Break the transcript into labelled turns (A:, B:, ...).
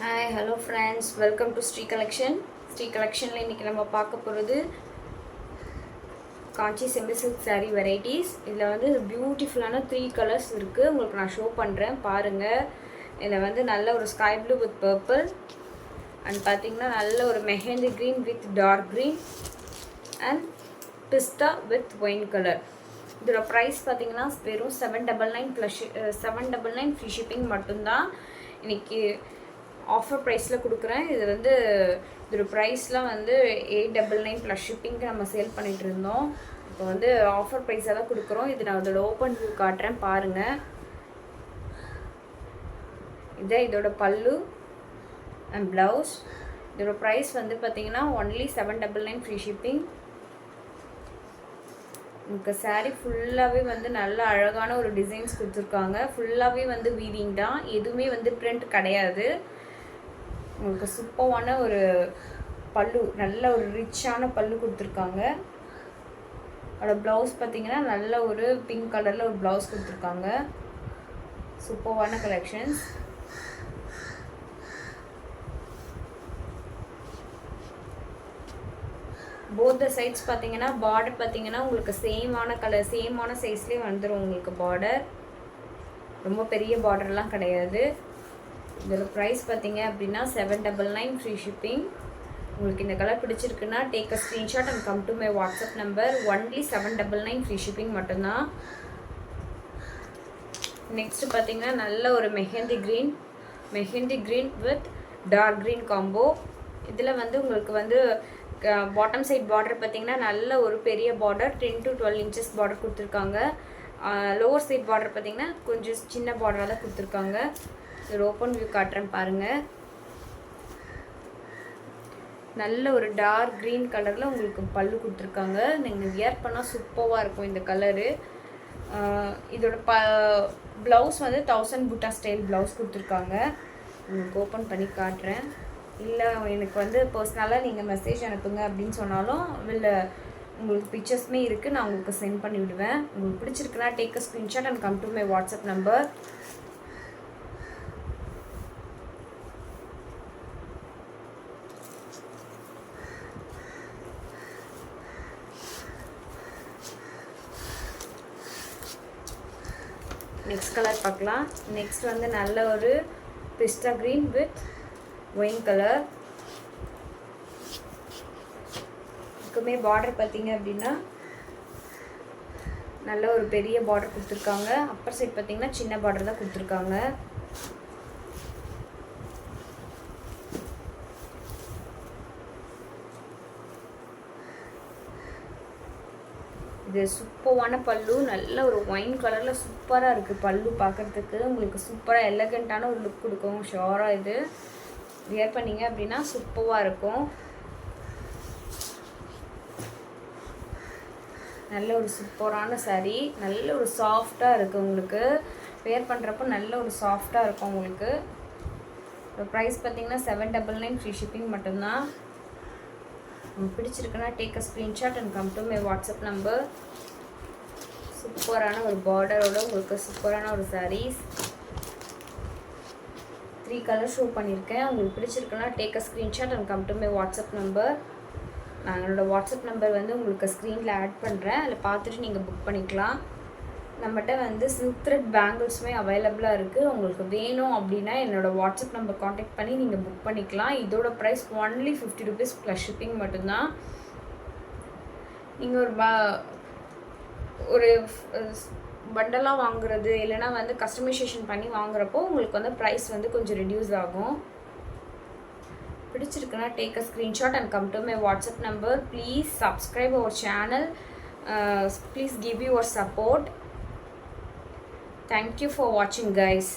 A: Hi, hello friends, welcome to Sri Collection. Sri Collection la இன்னைக்கு நம்ம பார்க்க போறது காஞ்சி செமி சில்க் saree varieties. இதுல வந்து பியூட்டிஃபுல்லான 3 கலர்ஸ் இருக்கு. உங்களுக்கு நான் ஷோ பண்றேன் பாருங்க. இதுல வந்து நல்ல ஒரு sky blue with purple and பாத்தீங்கன்னா நல்ல ஒரு mehndi green with dark green and pista with wine color. இதோட price பாத்தீங்கன்னா வெறும் 799 plus 799 free shipping மட்டும்தான். இன்னைக்கு ஆஃபர் ப்ரைஸில் கொடுக்குறேன். இது வந்து இதோட ப்ரைஸ்லாம் வந்து 899 ப்ளஸ் ஷிப்பிங்க்கு நம்ம சேல் பண்ணிகிட்டு இருந்தோம். இப்போ வந்து ஆஃபர் ப்ரைஸாக தான் கொடுக்குறோம். இது நான் அதோட ஓப்பன் வியூ காட்டுறேன் பாருங்கள். இதான் இதோட பல்லு அண்ட் ப்ளவுஸ். இதோட ப்ரைஸ் வந்து பார்த்திங்கன்னா ஒன்லி 799 ஃப்ரீ ஷிப்பிங். உங்களுக்கு சாரீ ஃபுல்லாகவே வந்து நல்ல அழகான ஒரு டிசைன்ஸ் கொடுத்துருக்காங்க. ஃபுல்லாகவே வந்து வீவிங் தான், எதுவுமே வந்து பிரிண்ட் கிடையாது. உங்களுக்கு சூப்பரான ஒரு பல்லு, நல்ல ஒரு ரிச்சான பல்லு கொடுத்துருக்காங்க. அதோட ப்ளவுஸ் பார்த்தீங்கன்னா நல்ல ஒரு பிங்க் கலரில் ஒரு ப்ளவுஸ் கொடுத்துருக்காங்க. சூப்பரான கலெக்ஷன்ஸ். போத் த சைட்ஸ் பார்த்தீங்கன்னா பார்டர் பார்த்தீங்கன்னா உங்களுக்கு சேமான கலர் சேமான சைஸ்லேயே வந்துடும். உங்களுக்கு பார்டர் ரொம்ப பெரிய பார்டர்லாம் கிடையாது. இதோட ப்ரைஸ் பார்த்தீங்க அப்படின்னா 799 ஃப்ரீ ஷிப்பிங். உங்களுக்கு இந்த கலர் பிடிச்சிருக்குன்னா take a screenshot and come to my WhatsApp number. Only 799 free shipping மட்டும்தான். நெக்ஸ்ட் பார்த்தீங்கன்னா நல்ல ஒரு mehndi green with dark green combo. இதில் வந்து உங்களுக்கு வந்து பாட்டம் சைட் பார்டர் பார்த்தீங்கன்னா நல்ல ஒரு பெரிய பார்டர் 10 to 12 இன்ச்சஸ் பார்டர் கொடுத்துருக்காங்க. லோவர் சைட் பார்டர் பார்த்தீங்கன்னா கொஞ்சம் சின்ன பார்டராக தான் கொடுத்துருக்காங்க. இது ஓப்பன் வியூ காட்டுறேன் பாருங்கள். நல்ல ஒரு டார்க் க்ரீன் கலரில் உங்களுக்கு பல்லு கொடுத்துருக்காங்க. நீங்கள் வியர் பண்ணால் சூப்பராக இருக்கும் இந்த கலரு. இதோட ப்ளவுஸ் வந்து 1000 புட்டா ஸ்டைல் ப்ளவுஸ் கொடுத்துருக்காங்க. உங்களுக்கு ஓப்பன் பண்ணி காட்டுறேன். இல்லை எனக்கு வந்து பர்சனலாக நீங்கள் மெசேஜ் அனுப்புங்க அப்படின்னு சொன்னாலும் இல்லை உங்களுக்கு பிக்சர்ஸுமே இருக்குது, நான் உங்களுக்கு சென்ட் பண்ணி விடுவேன். உங்களுக்கு பிடிச்சிருக்குன்னா take a screenshot and come to my WhatsApp number. Next colour பார்க்கலாம். நெக்ஸ்ட் வந்து நல்ல ஒரு பிஸ்டா க்ரீன் வித் ஒயின் கலர். இதுக்குமே பார்டர் பார்த்தீங்க அப்படின்னா நல்ல ஒரு பெரிய பார்டர் கொடுத்துருக்காங்க. அப்பர் சைட் பார்த்தீங்கன்னா சின்ன பார்டர் தான் கொடுத்துருக்காங்க. இது சூப்பரான பல்லு, நல்ல ஒரு ஒயின் கலரில் சூப்பராக இருக்குது பல்லு பார்க்குறதுக்கு. உங்களுக்கு சூப்பராக எலகண்ட்டான ஒரு லுக் கொடுக்கும். ஷோராக இது வியர் பண்ணிங்க அப்படின்னா சூப்பராக இருக்கும். நல்ல ஒரு சூப்பரான சாரீ, நல்ல ஒரு சாஃப்டாக இருக்குது. உங்களுக்கு வியர் பண்ணுறப்போ நல்ல ஒரு சாஃப்டாக இருக்கும். உங்களுக்கு ப்ரைஸ் பார்த்தீங்கன்னா 799 ஃப்ரீ ஷிப்பிங் மட்டும்தான். உங்களுக்கு பிடிச்சிருக்குன்னா take a screenshot and come to my WhatsApp number. சூப்பரான ஒரு பார்டரோட உங்களுக்கு சூப்பரான ஒரு சாரீஸ். 3 கலர் ஷோ பண்ணியிருக்கேன். உங்களுக்கு பிடிச்சிருக்குன்னா take a screenshot and come to my WhatsApp number. நான் என்னோடய வாட்ஸ்அப் நம்பர் வந்து உங்களுக்கு ஸ்க்ரீனில் ஆட் பண்ணுறேன். அதில் பார்த்துட்டு நீங்கள் புக் பண்ணிக்கலாம். நம்மகிட்ட வந்து சில்க் த்ரெட் பேங்கிள்ஸுமே அவைலபிளாக இருக்குது. உங்களுக்கு வேணும் அப்படின்னா என்னோடய வாட்ஸ்அப் நம்பர் காண்டாக்ட் பண்ணி நீங்கள் புக் பண்ணிக்கலாம். இதோட price only 50 rupees plus shipping மட்டும்தான். நீங்கள் ஒரு பண்டலாக வாங்குறது இல்லைனா வந்து கஸ்டமைசேஷன் பண்ணி வாங்குறப்போ உங்களுக்கு வந்து ப்ரைஸ் வந்து கொஞ்சம் ரெடியூஸ் ஆகும். பிடிச்சிருக்குன்னா take a screenshot and come to my WhatsApp number. Please subscribe our channel. Please give your support. Thank you for watching, guys.